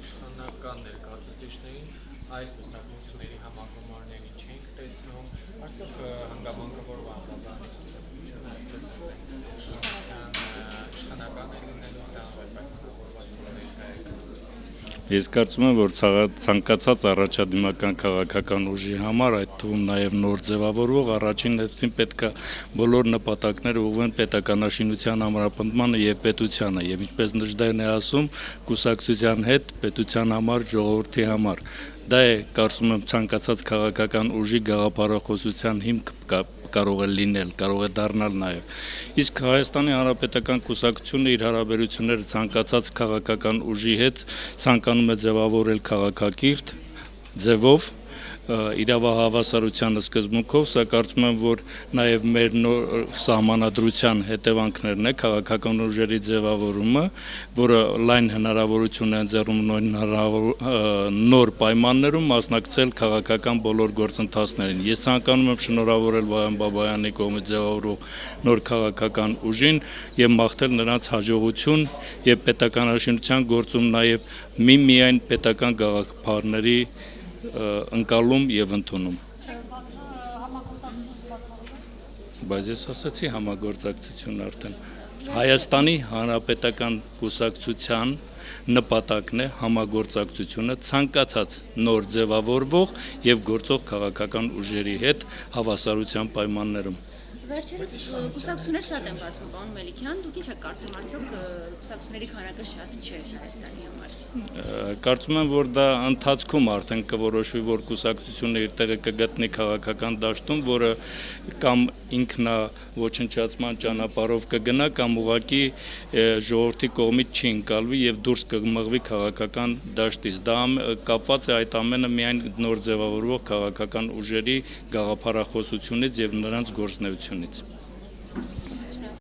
իշխանական ներկայացուցիչներին այլ կուսակցությունների համագումարներին չենք տեսնում, արդյոք հանգամանքավոր անվտանգությունը իշխանական է լինելու հայտնավորված ներկայացուցիչ։ Ես կարծում եմ, որ ցանկացած առաջադիմական քաղաքական ուժի համար, այդ թվում նաև նոր ձևավորվող, առաջին հերթին պետք է բոլոր նպատակները ուղղեն պետականաշինության ամրապնդմանը եւ պետությանը, եւ ինչպես Նժդեն է ասում, կուսակցության հետ պետության համար, ժողովրդի համար։ Դա է, կարծում եմ, ցանկացած քաղաքական ուժի գաղափարախոսության հիմք կարող է լինել, կարող է դառնալ նաև։ Իսկ Հայաստանի Հանրապետական կուսակցությունը իր հարաբերությունները ցանկացած քաղաքական ուժի հետ ցանկանում է ձևավորել քաղաքակիրթ ձևով իրավահավասարության սկզբունքով, սա կարծում եմ, որ նաև մեր նոր սահմանադրության հետևանքներն է քաղաքական ուժերի ձևավորումը, որը լայն հնարավորություն է ընձեռում նոր պայմաններում մասնակցել քաղաքական բոլոր գործընթացներին։ Ես ցանկանում եմ շնորհավորել Վահան Բաբայանի կողմից ձևավորող նոր քաղաքական ուժին եւ մաղթել նրանց հաջողություն եւ պետականաշինության գործում նաեւ միմիայն պետական գաղափարների ընկալում եւ ընդունում։ Բայց ես ասացի համագործակցություն արդեն։ Հայաստանի Հանրապետական կուսակցության նպատակն է համագործակցությունը ցանկացած նոր ձևավորվող եւ գործող քաղաքական ուժերի հետ հավասարության պայմաններում։ Վերջերս կուսակցություններ շատ են բացվում, պարոն Մելիքյան, դուք ինչ եք կարծում, արդյոք կուսակցությունների քանակը շատ չէ Հայաստանի համար։ Կարծում եմ, որ դա ընթացքում արդեն կորոշվի, որ կուսակցությունը իր տեղը կգտնի քաղաքական դաշտում, որը կամ ինքնաոչնչացման ճանապարհով կգնա, կամ ուղղակի ժողովրդի կողմից չի ընկալվի եւ դուրս կմղվի քաղաքական դաշտից։ Դա կապված է այդ ամենը միայն նոր ձևավորվող քաղաքական ուժերի գաղափարախոսությունից եւ նրանց գործունեությունից։